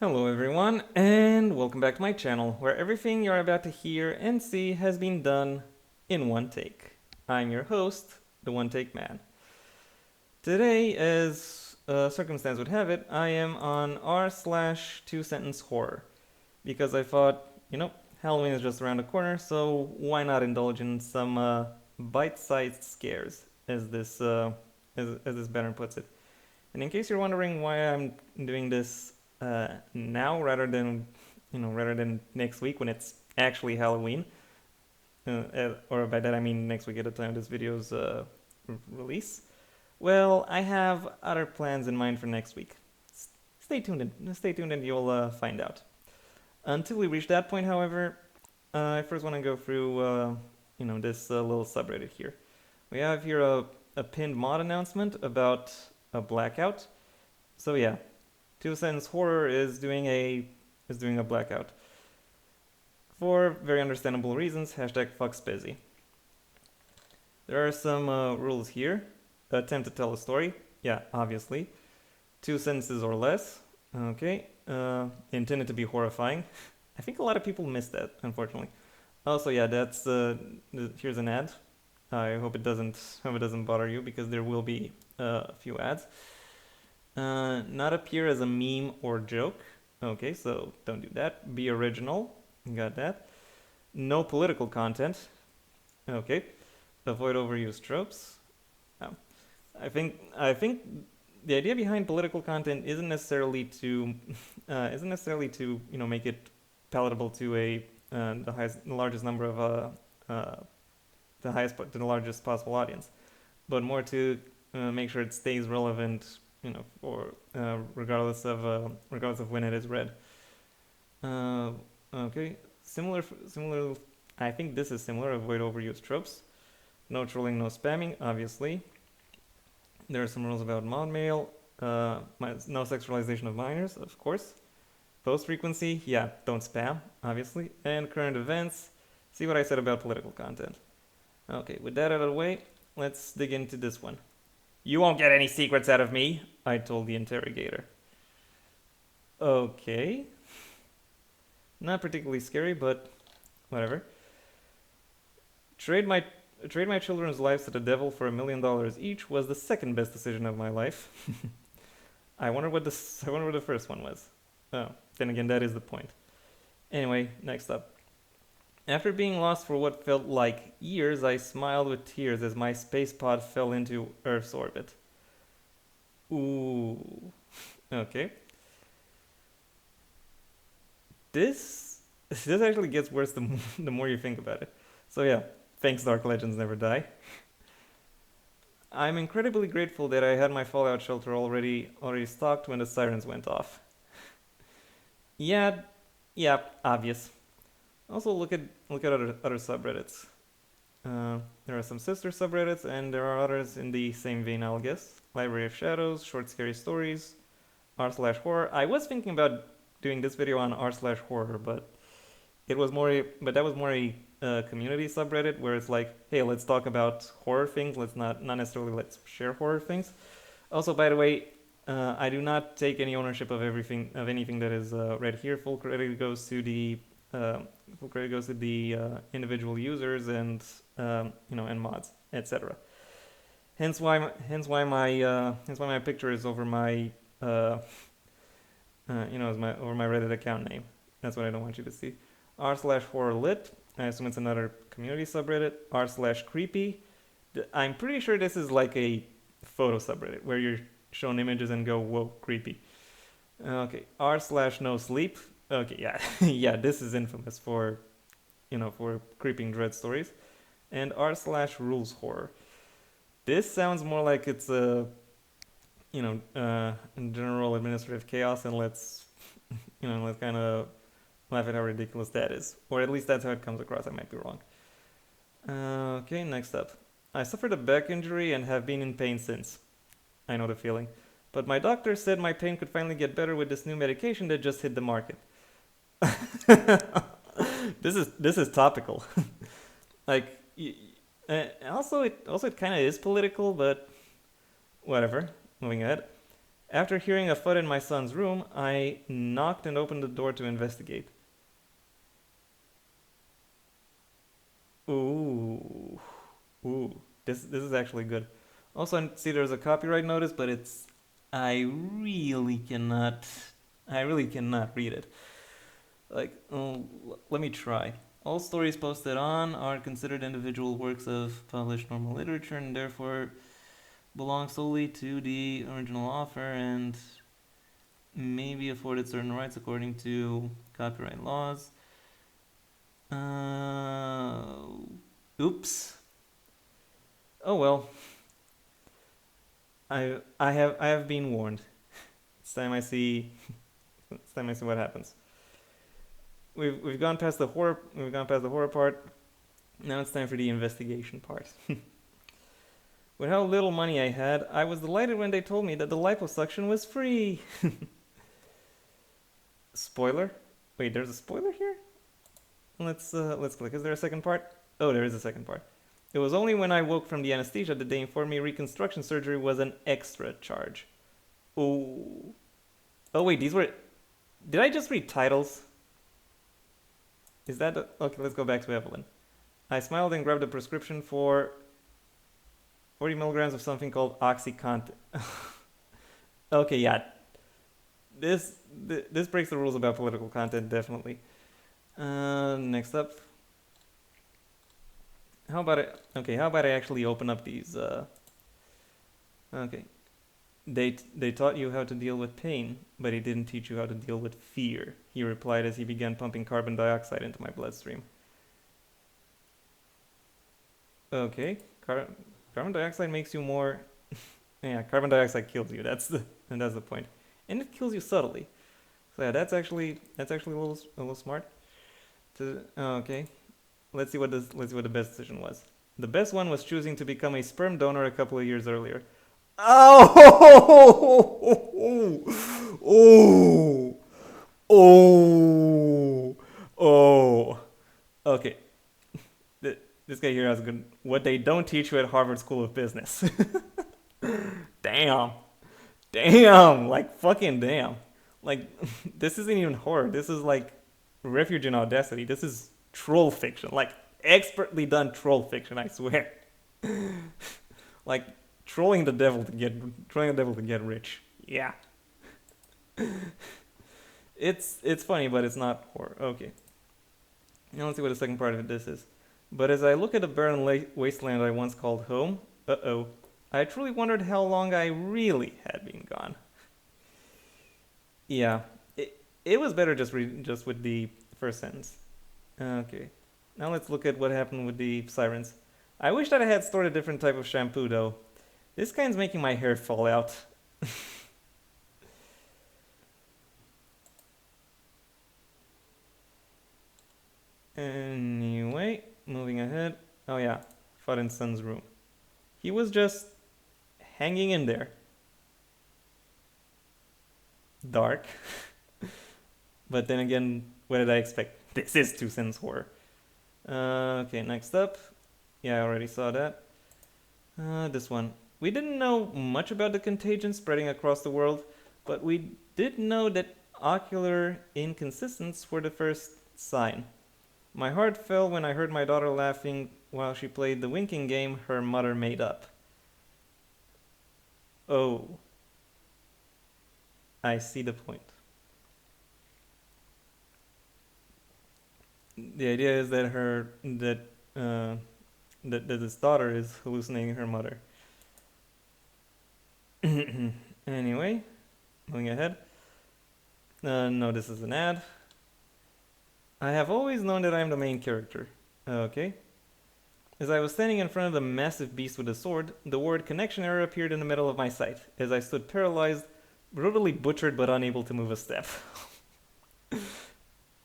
Hello everyone, and welcome back to my channel, where everything you're about to hear and see has been done in one take. I'm your host, the One Take Man. Today, as circumstance would have it, I am on r/2SentenceHorror, because I thought, Halloween is just around the corner, so why not indulge in some bite-sized scares, as this banner puts it. And in case you're wondering why I'm doing this now rather than next week when it's actually Halloween, or by that I mean next week at the time this video's release. Well, I have other plans in mind for next week. Stay tuned, and you'll find out. Until we reach that point, however, I first want to go through this little subreddit here. We have here a pinned mod announcement about a blackout. So yeah, TwoSentenceHorror is doing a blackout for very understandable reasons. Hashtag fucks busy. There are some rules here. Attempt to tell a story. Yeah, obviously. 2 sentences or less. Okay. Intended to be horrifying. I think a lot of people miss that, unfortunately. Also, yeah, that's here's an ad. I hope it doesn't bother you because there will be a few ads. Not appear as a meme or joke. Okay, so don't do that. Be original. Got that. No political content. Okay. Avoid overused tropes. Oh. I think the idea behind political content isn't necessarily to make it palatable to the largest number of the largest possible audience, but more to make sure it stays relevant, for regardless of when it is read. Okay, similar. I think this is similar. Avoid overused tropes. No trolling, no spamming. Obviously, there are some rules about mod mail. No sexualization of minors, of course. Post frequency, yeah, don't spam, obviously. And current events. See what I said about political content. Okay, with that out of the way, let's dig into this one. You won't get any secrets out of me, I told the interrogator. Okay. Not particularly scary, but whatever. Trade my children's lives to the devil for $1 million each was the second best decision of my life. I wonder what the first one was. Oh, then again, that is the point. Anyway, next up. After being lost for what felt like years, I smiled with tears as my space pod fell into Earth's orbit. Ooh. Okay. This actually gets worse the more you think about it. So yeah, thanks Dark Legends Never Die. I'm incredibly grateful that I had my Fallout shelter already stocked when the sirens went off. Yeah, obvious. Also, look at other subreddits. There are some sister subreddits, and there are others in the same vein, I'll guess. Library of Shadows, Short Scary Stories, r/horror. I was thinking about doing this video on r/horror, but that was more a community subreddit where it's like, hey, let's talk about horror things. Let's not necessarily let's share horror things. Also, by the way, I do not take any ownership of anything that is read here. Full credit goes to the individual users and and mods, etc. Hence why my picture is over my over my Reddit account name. That's what I don't want you to see. r/horror lit. I assume it's another community subreddit. r/creepy. I'm pretty sure this is like a photo subreddit where you're shown images and go, whoa, creepy. Okay, r/no sleep. Okay, yeah, yeah, this is infamous for creeping dread stories. And r/rules horror. This sounds more like it's a general administrative chaos, and let's kind of laugh at how ridiculous that is, or at least that's how it comes across. I might be wrong. Okay, next up. I suffered a back injury and have been in pain since. I know the feeling. But my doctor said my pain could finally get better with this new medication that just hit the market. This is topical. Like, also it kind of is political, but whatever. Moving ahead. After hearing a foot in my son's room, I knocked and opened the door to investigate. Ooh. Ooh. This is actually good. Also, I see there's a copyright notice, but it's... I really cannot... I really cannot read it. Like, oh, let me try. All stories posted on are considered individual works of published normal literature and therefore belong solely to the original author and may be afforded certain rights according to copyright laws. Oops. Oh well. I have been warned. It's time I see. It's time I see what happens. We've gone past the horror part. Now it's time for the investigation part. With how little money I had, I was delighted when they told me that the liposuction was free. Spoiler? Wait, there's a spoiler here? Let's click. Is there a second part? Oh, there is a second part. It was only when I woke from the anesthesia that they informed me reconstruction surgery was an extra charge. Oh. Oh wait, these were... Did I just read titles? Is that... Okay, let's go back to Evelyn. I smiled and grabbed a prescription for 40 milligrams of something called OxyContin. Okay, yeah. This breaks the rules about political content, definitely. Next up. How about I actually open up these, okay. They taught you how to deal with pain, but he didn't teach you how to deal with fear, he replied as he began pumping carbon dioxide into my bloodstream. Okay, carbon dioxide makes you more... Yeah, carbon dioxide kills you, that's the point. And it kills you subtly. So yeah, that's actually a little smart. Okay. Let's see what the best decision was. The best one was choosing to become a sperm donor a couple of years earlier. Oh! Oh! Oh! Oh! Okay. This guy here has good. What they don't teach you at Harvard School of Business. Damn. Damn. Like fucking damn. Like this isn't even horror. This is like Refuge in Audacity. This is troll fiction, like expertly done troll fiction, I swear. Like trolling the devil to get rich. Yeah. It's funny, but it's not horror. Okay. Now let's see what the second part of this is. But as I look at the barren wasteland I once called home, I truly wondered how long I really had been gone. Yeah, it was better just with the first sentence. Okay, now let's look at what happened with the sirens. I wish that I had stored a different type of shampoo though. This kind's making my hair fall out. Anyway, moving ahead. Oh yeah, Farin's son's room. He was just hanging in there. Dark. But then again, what did I expect? This is TwoSentenceHorror. Okay, next up. Yeah, I already saw that. This one. We didn't know much about the contagion spreading across the world, but we did know that ocular inconsistence were the first sign. My heart fell when I heard my daughter laughing while she played the winking game her mother made up. Oh. I see the point. The idea is that that his daughter is hallucinating her mother. Anyway, moving ahead. No, this is an ad. I have always known that I am the main character. Okay. As I was standing in front of the massive beast with a sword, the word connection error appeared in the middle of my sight, as I stood paralyzed, brutally butchered but unable to move a step.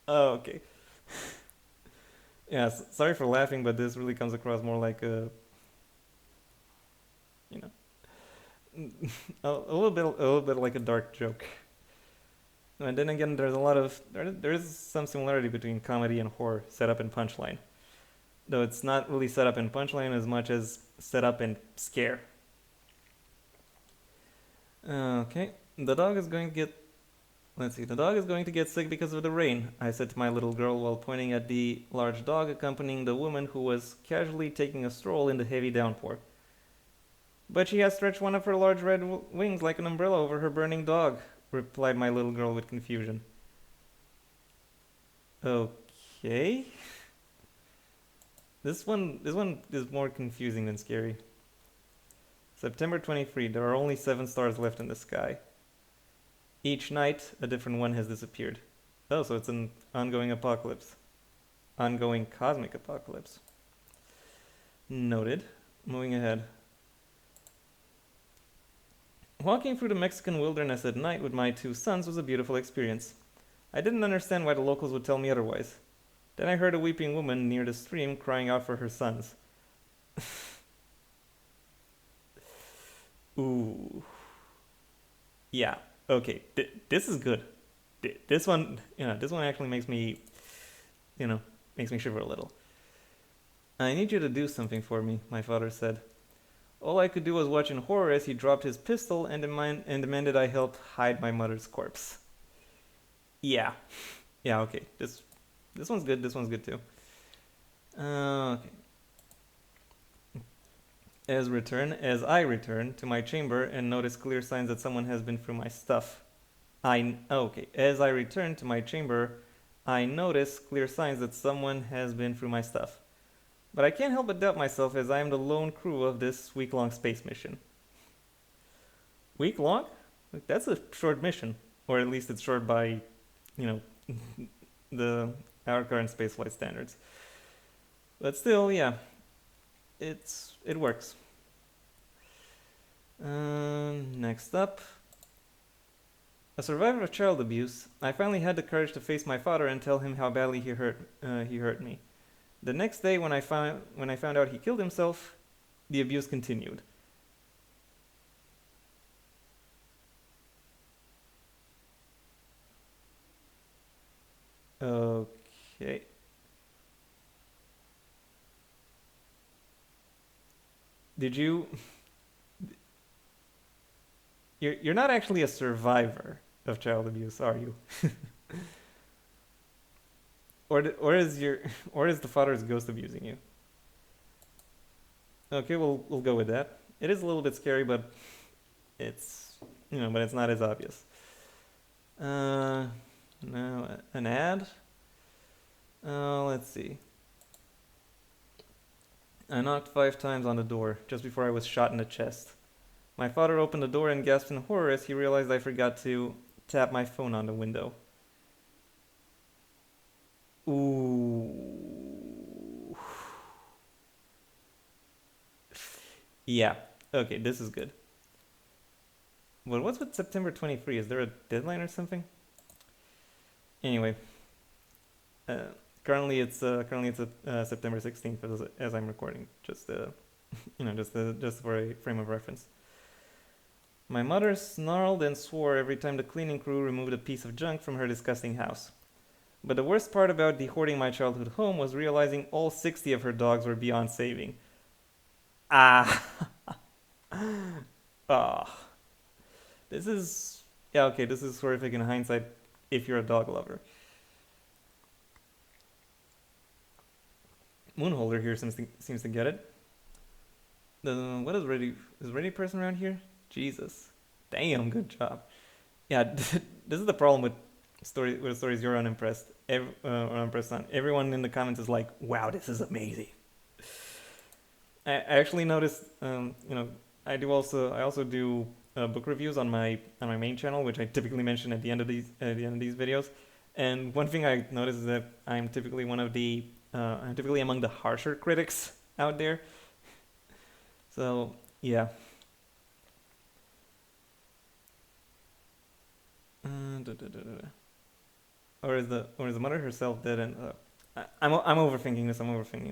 Okay. Yeah, sorry for laughing, but this really comes across more like a... You know... a little bit like a dark joke. And then again, there is some similarity between comedy and horror, setup and punchline. Though it's not really setup and punchline as much as setup and scare. Okay, The dog is going to get. Let's see. The dog is going to get sick because of the rain, I said to my little girl while pointing at the large dog accompanying the woman who was casually taking a stroll in the heavy downpour. But she has stretched one of her large red wings like an umbrella over her burning dog, replied my little girl with confusion. Okay. This one is more confusing than scary. September 23. There are only 7 stars left in the sky. Each night, a different one has disappeared. Oh, so it's an ongoing apocalypse. Ongoing cosmic apocalypse. Noted. Moving ahead. Walking through the Mexican wilderness at night with my 2 sons was a beautiful experience. I didn't understand why the locals would tell me otherwise. Then I heard a weeping woman near the stream crying out for her sons. Ooh. Yeah. Okay. This is good. This one actually makes me shiver a little. I need you to do something for me, my father said. All I could do was watch in horror as he dropped his pistol and demanded I help hide my mother's corpse. Yeah. Yeah, okay. This one's good. This one's good too. Okay. As I return to my chamber and notice clear signs that someone has been through my stuff. As I return to my chamber, I notice clear signs that someone has been through my stuff. But I can't help but doubt myself as I am the lone crew of this week-long space mission. Week-long? That's a short mission. Or at least it's short by, our current spaceflight standards. But still, yeah. It works. Next up. A survivor of child abuse, I finally had the courage to face my father and tell him how badly he hurt me. The next day, when I found out he killed himself, the abuse continued. Okay. Did you? You're not actually a survivor of child abuse, are you? Or is the father's ghost abusing you? Okay, we'll go with that. It is a little bit scary, but it's not as obvious. Now an ad. Let's see. I knocked 5 times on the door just before I was shot in the chest. My father opened the door and gasped in horror as he realized I forgot to tap my phone on the window. Ooh. Yeah. Okay, this is good. Well, what's with September 23? Is there a deadline or something? Anyway, currently it's September 16th as I'm recording. Just just for a frame of reference. My mother snarled and swore every time the cleaning crew removed a piece of junk from her disgusting house. But the worst part about dehoarding my childhood home was realizing all 60 of her dogs were beyond saving. Ah. Ah. This is horrific in hindsight if you're a dog lover. Moonholder here seems to get it. What is ready person around here? Jesus. Damn, good job. Yeah, this is the problem with stories you're unimpressed or unimpressed on. Everyone in the comments is like, wow, this is amazing. I actually noticed, I also do book reviews on my main channel, which I typically mention at the end of these videos. And one thing I noticed is that I'm typically I'm typically among the harsher critics out there. So yeah. Or is the mother herself dead? And I'm overthinking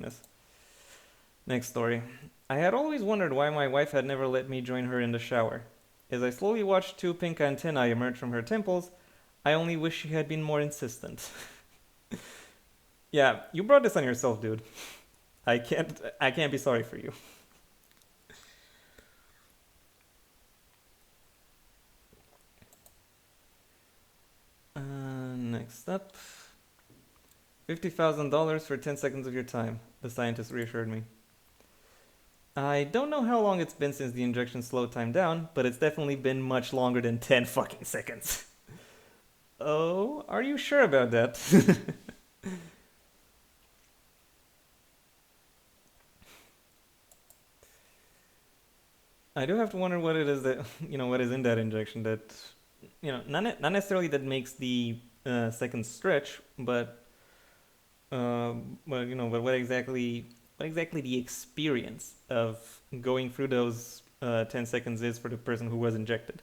this. Next story. I had always wondered why my wife had never let me join her in the shower. As I slowly watched 2 pink antennae emerge from her temples, I only wish she had been more insistent. Yeah, you brought this on yourself, dude. I can't be sorry for you. Next up. $50,000 for 10 seconds of your time, the scientist reassured me. I don't know how long it's been since the injection slowed time down, but it's definitely been much longer than 10 fucking seconds. Oh, are you sure about that? I do have to wonder what it is that, what is in that injection that, not necessarily that makes the seconds stretch, but what exactly the experience of going through those 10 seconds is for the person who was injected.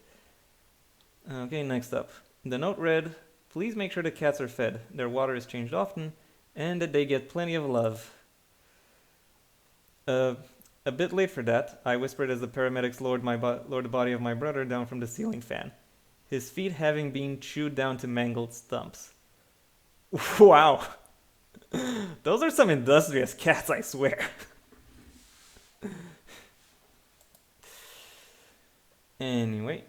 Okay, next up. The note read, please make sure the cats are fed, their water is changed often, and that they get plenty of love. A bit late for that, I whispered as the paramedics lowered the body of my brother down from the ceiling fan, his feet having been chewed down to mangled stumps. Wow. Those are some industrious cats, I swear. Anyway,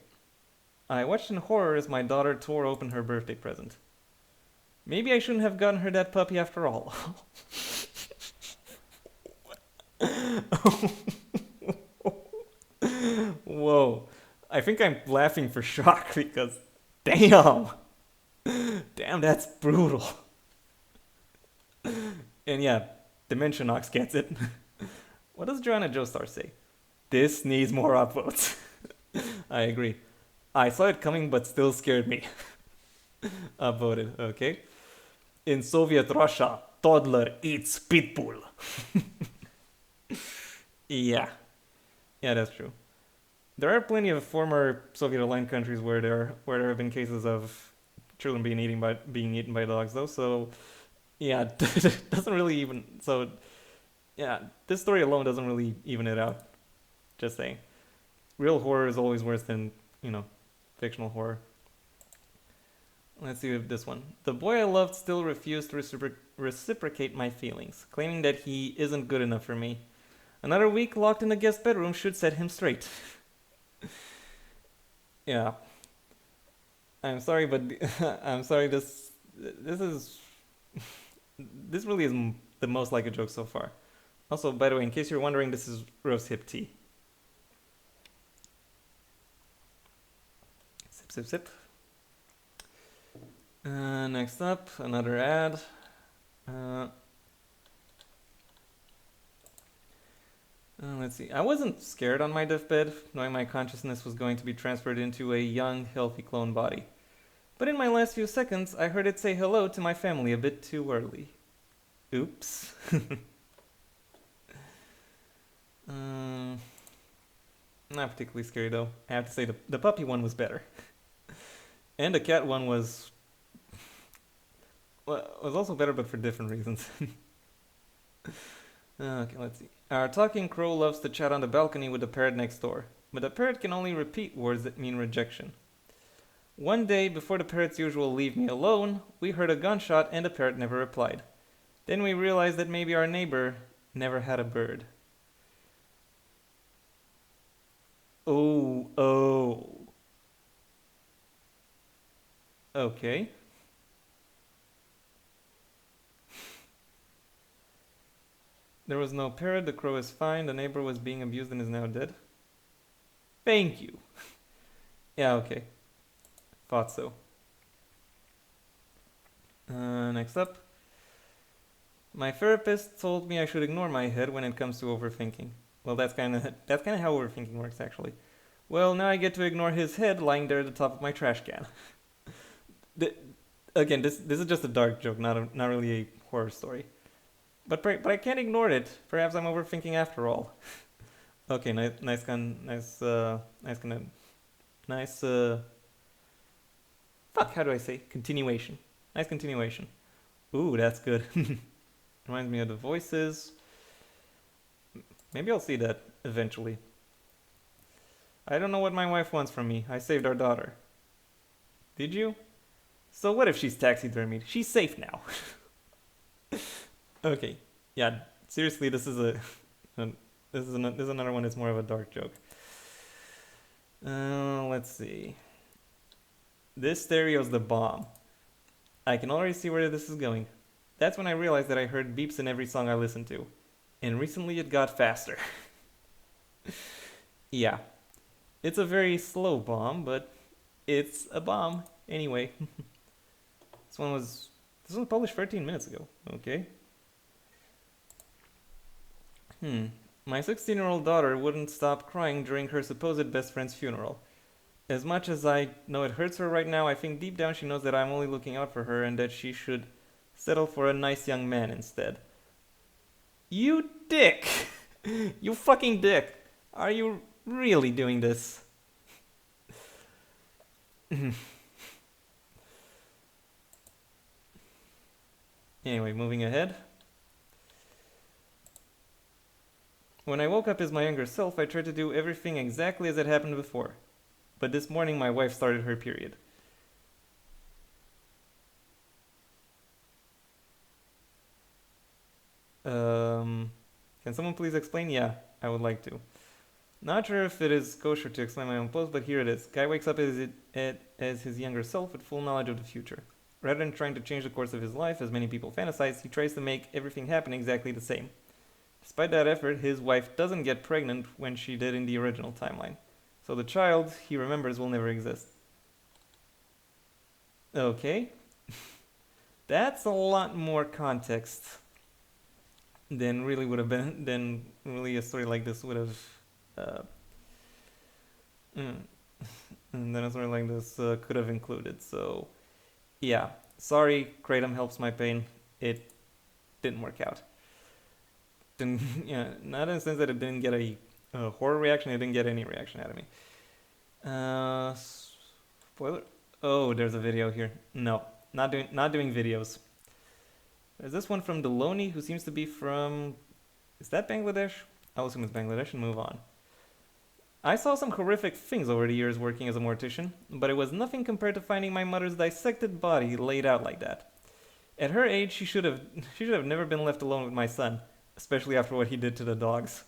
I watched in horror as my daughter tore open her birthday present. Maybe I shouldn't have gotten her that puppy after all. Whoa. I think I'm laughing for shock because, damn. Damn, that's brutal. And yeah, Dimension Ox gets it. What does Joanna Joestar say? This needs more upvotes. I agree. I saw it coming but still scared me. Upvoted, okay. In Soviet Russia, toddler eats pitbull. Yeah. Yeah, that's true. There are plenty of former Soviet-aligned countries where there have been cases of children being eaten by dogs, though. So, yeah, doesn't really even. So, yeah, this story alone doesn't really even it out. Just saying, real horror is always worse than fictional horror. Let's see if this one. The boy I loved still refused to reciprocate my feelings, claiming that he isn't good enough for me. Another week locked in the guest bedroom should set him straight. Yeah. I'm sorry, but I'm sorry. This really is the most like a joke so far. Also, by the way, in case you're wondering, this is rose hip tea. Sip, sip, sip. Next up, another ad. Let's see. I wasn't scared on my deathbed, knowing my consciousness was going to be transferred into a young, healthy clone body. But in my last few seconds, I heard it say hello to my family a bit too early. Oops. Not particularly scary though. I have to say the puppy one was better. And the cat one was also better, but for different reasons. Okay, let's see. Our talking crow loves to chat on the balcony with the parrot next door, but the parrot can only repeat words that mean rejection. One day, before the parrot's usual leave me alone, we heard a gunshot and the parrot never replied. Then we realized that maybe our neighbor never had a bird. Oh. Okay. There was no parrot, the crow is fine, the neighbor was being abused and is now dead. Thank you. Yeah, okay. Thought so. Next up. My therapist told me I should ignore my head when it comes to overthinking. Well, that's kind of how overthinking works, actually. Well, now I get to ignore his head lying there at the top of my trash can. Again, this is just a dark joke, not really a horror story. But I can't ignore it. Perhaps I'm overthinking after all. Okay, nice. Fuck, how do I say? Continuation. Nice continuation. Ooh, that's good. Reminds me of The Voices. Maybe I'll see that eventually. I don't know what my wife wants from me. I saved our daughter. Did you? So what if she's taxidermied? She's safe now. Okay. Yeah, seriously, this is another one that's more of a dark joke. Let's see. This stereo's the bomb. I can already see where this is going. That's when I realized that I heard beeps in every song I listened to. And recently it got faster. Yeah, it's a very slow bomb, but it's a bomb. Anyway, this one was published 13 minutes ago. Okay. My 16-year-old daughter wouldn't stop crying during her supposed best friend's funeral. As much as I know it hurts her right now, I think deep down she knows that I'm only looking out for her and that she should settle for a nice young man instead. You dick! You fucking dick! Are you really doing this? Anyway, moving ahead. When I woke up as my younger self, I tried to do everything exactly as it happened before. But this morning my wife started her period. Can someone please explain? Yeah, I would like to. Not sure if it is kosher to explain my own post, but here it is. Guy wakes up as his younger self with full knowledge of the future. Rather than trying to change the course of his life, as many people fantasize, he tries to make everything happen exactly the same. Despite that effort, his wife doesn't get pregnant when she did in the original timeline. So the child he remembers will never exist. Okay. That's a lot more context than really a story like this would have uh, mm, than a story like this could have included. So yeah, sorry, Kratom helps my pain. It didn't work out. Didn't yeah, not in the sense that it didn't get a horror reaction. It didn't get any reaction out of me. Spoiler. Oh, there's a video here. No, not doing videos. There's this one from Deloni, who seems to be from. Is that Bangladesh? I'll assume it's Bangladesh and move on. I saw some horrific things over the years working as a mortician, but it was nothing compared to finding my mother's dissected body laid out like that. At her age, she should have never been left alone with my son, especially after what he did to the dogs.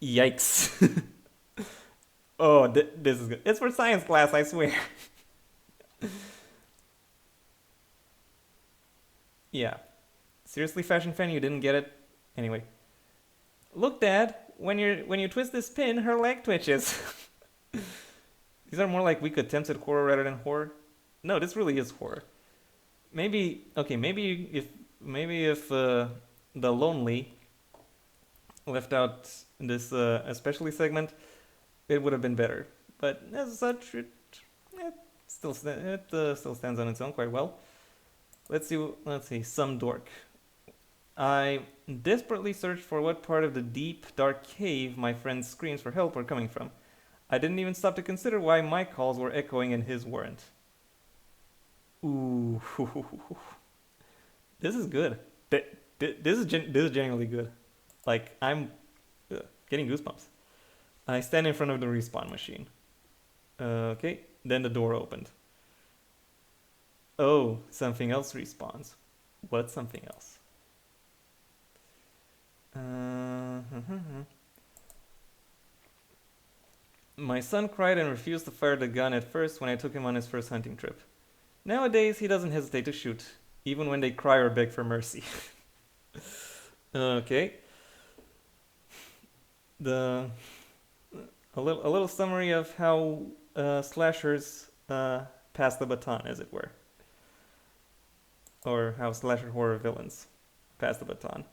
Yikes. Oh, this is good. It's for science class, I swear. Yeah. Seriously, fashion fan, you didn't get it? Anyway. Look, Dad, when you twist this pin, her leg twitches. These are more like weak attempts at horror rather than horror. No, this really is horror. Maybe if the lonely left out this especially segment, it would have been better. But as such, it still stands on its own quite well. Let's see. Some dork. I desperately searched for what part of the deep, dark cave my friend's screams for help were coming from. I didn't even stop to consider why my calls were echoing and his weren't. Ooh, this is good. This is genuinely good. Like I'm getting goosebumps. I stand in front of the respawn machine. Okay, then the door opened. Oh, something else respawns. What's something else? My son cried and refused to fire the gun at first when I took him on his first hunting trip. Nowadays, he doesn't hesitate to shoot, even when they cry or beg for mercy. Okay. The a little summary of how slashers pass the baton, as it were, or how slasher horror villains pass the baton.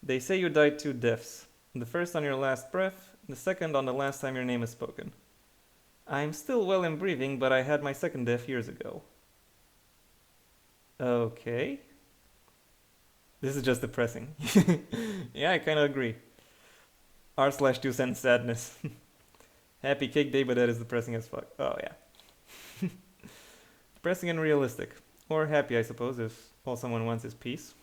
They say you died two deaths. The first on your last breath, the second on the last time your name is spoken. I'm still well and breathing, but I had my second death years ago. Okay. This is just depressing. Yeah, I kind of agree. r/2 cent sadness. Happy cake day, but that is depressing as fuck. Oh, yeah. Depressing and realistic. Or happy, I suppose, if all someone wants is peace.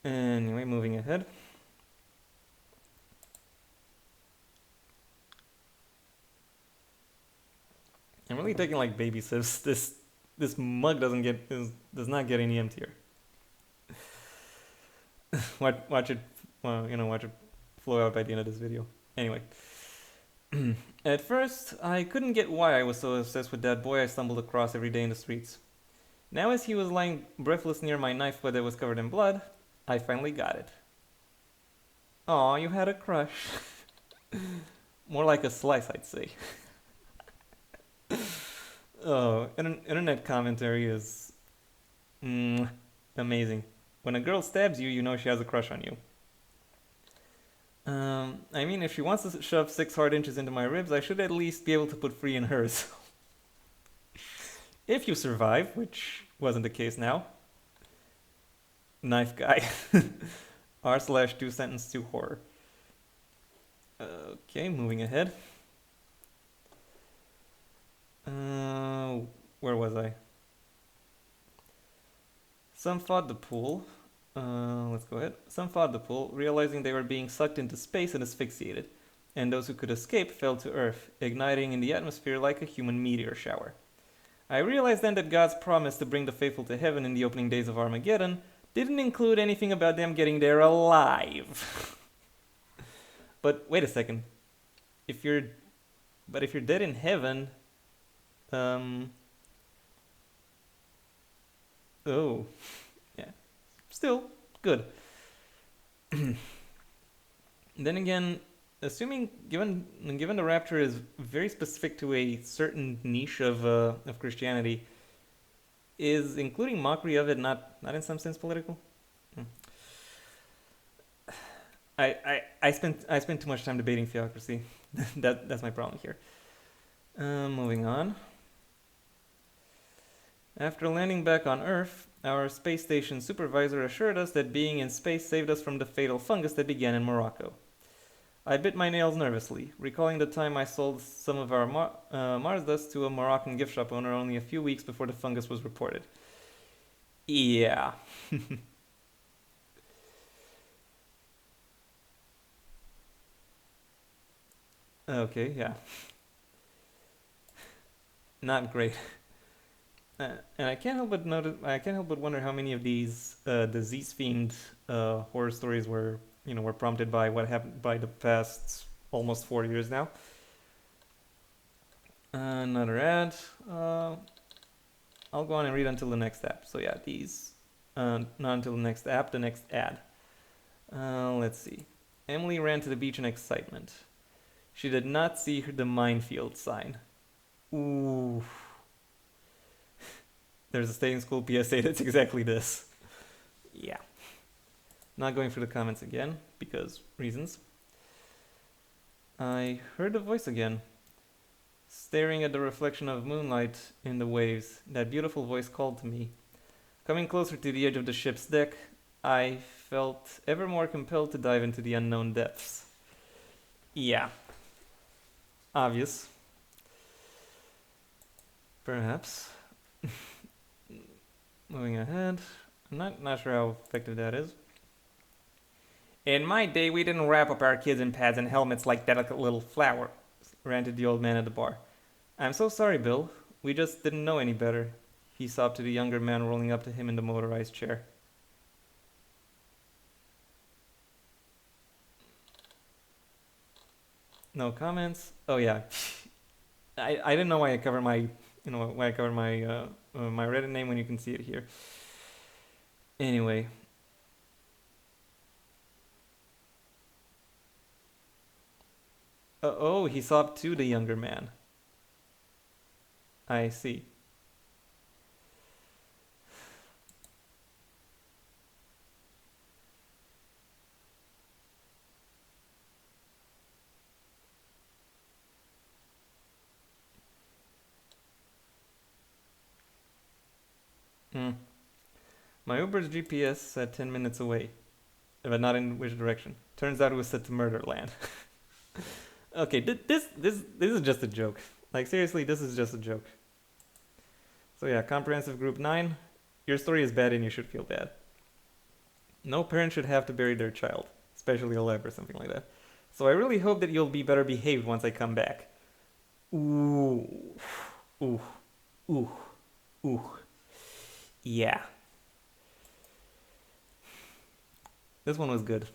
Anyway, moving ahead. I'm really taking like baby sips. This mug does not get any emptier. watch it, watch it flow out by the end of this video. Anyway, At first, I couldn't get why I was so obsessed with that boy I stumbled across every day in the streets. Now, as he was lying breathless near my knife that was covered in blood, I finally got it. Aw, you had a crush. More like a slice, I'd say. Oh, internet commentary is amazing. When a girl stabs you, you know she has a crush on you. I mean, if she wants to shove 6 hard inches into my ribs, I should at least be able to put 3 in hers. If you survive, which wasn't the case now. Knife guy. r/slash 2sentence2horror. Okay, moving ahead. Where was I? Some fought the pool. Let's go ahead. Some fought the pool, realizing they were being sucked into space and asphyxiated, and those who could escape fell to Earth, igniting in the atmosphere like a human meteor shower. I realized then that God's promise to bring the faithful to heaven in the opening days of Armageddon didn't include anything about them getting there alive. But wait a second. If you're dead in heaven, oh, yeah, still good. Then again, assuming given the rapture is very specific to a certain niche of Christianity, is including mockery of it not in some sense political? I spent too much time debating theocracy. That's my problem here. Moving on. After landing back on Earth, our space station supervisor assured us that being in space saved us from the fatal fungus that began in Morocco. I bit my nails nervously, recalling the time I sold some of our Mars dust to a Moroccan gift shop owner only a few weeks before the fungus was reported. Yeah. Okay, yeah. Not great. And I can't help but wonder how many of these disease-themed horror stories were prompted by what happened by the past almost 4 years now. Another ad. I'll go on and read until the next app. So yeah, these not until the next app, the next ad. Let's see. Emily ran to the beach in excitement. She did not see the minefield sign. Ooh. There's a stay in school PSA that's exactly this. Yeah. Not going through the comments again, because reasons. I heard a voice again. Staring at the reflection of moonlight in the waves, that beautiful voice called to me. Coming closer to the edge of the ship's deck, I felt ever more compelled to dive into the unknown depths. Yeah. Obvious. Perhaps. Moving ahead. I'm not sure how effective that is. In my day, we didn't wrap up our kids in pads and helmets like delicate little flowers, ranted the old man at the bar. I'm so sorry, Bill. We just didn't know any better, he sobbed to the younger man rolling up to him in the motorized chair. No comments? Oh yeah. I didn't know why I covered my my Reddit name when you can see it here. Anyway. Oh, he sobbed to the younger man. I see. My Uber's GPS said 10 minutes away, but not in which direction. Turns out it was set to Murderland. Okay, this is just a joke. Like seriously, this is just a joke. So yeah, comprehensive group 9. Your story is bad and you should feel bad. No parent should have to bury their child, especially alive or something like that. So I really hope that you'll be better behaved once I come back. Ooh. Ooh. Ooh. Ooh. Yeah. This one was good.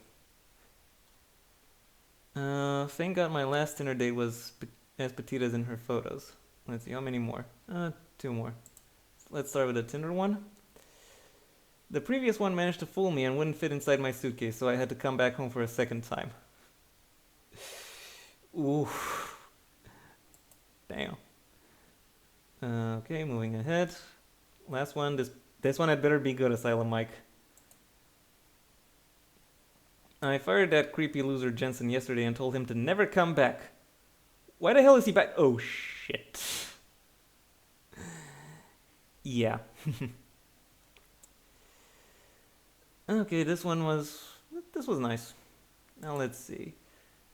Thank God my last Tinder date was as petite as in her photos. Let's see, how many more? Two more. Let's start with the Tinder one. The previous one managed to fool me and wouldn't fit inside my suitcase, so I had to come back home for a second time. Ooh. Damn. Okay, moving ahead. Last one. This one had better be good, Asylum Mike. I fired that creepy loser Jensen yesterday and told him to never come back. Why the hell is he back? Oh shit. Yeah. Okay, this was nice. Now let's see.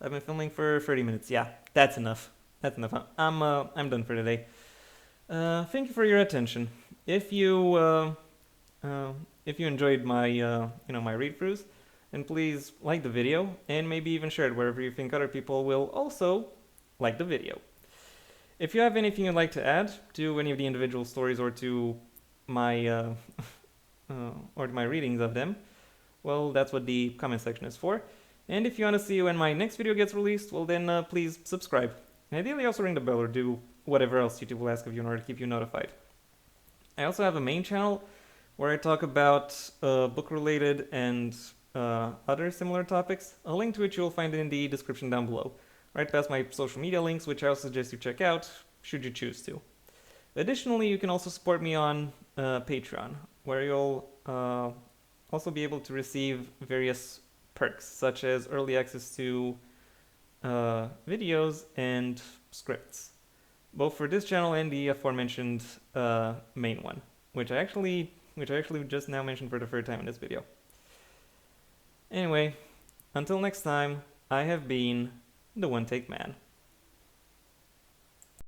I've been filming for 30 minutes. Yeah, that's enough. That's enough. I'm done for today. Thank you for your attention. If you enjoyed my my read-throughs, then please like the video and maybe even share it wherever you think other people will also like the video. If you have anything you'd like to add to any of the individual stories or to my or to my readings of them, well, that's what the comment section is for. And if you want to see when my next video gets released, well then please subscribe. And ideally also ring the bell or do whatever else YouTube will ask of you in order to keep you notified. I also have a main channel where I talk about book-related and other similar topics. A link to which you'll find in the description down below, right past my social media links, which I also suggest you check out, should you choose to. Additionally, you can also support me on Patreon, where you'll also be able to receive various perks, such as early access to videos and scripts, both for this channel and the aforementioned main one, which I actually just now mentioned for the third time in this video. Anyway, until next time, I have been the One Take Man.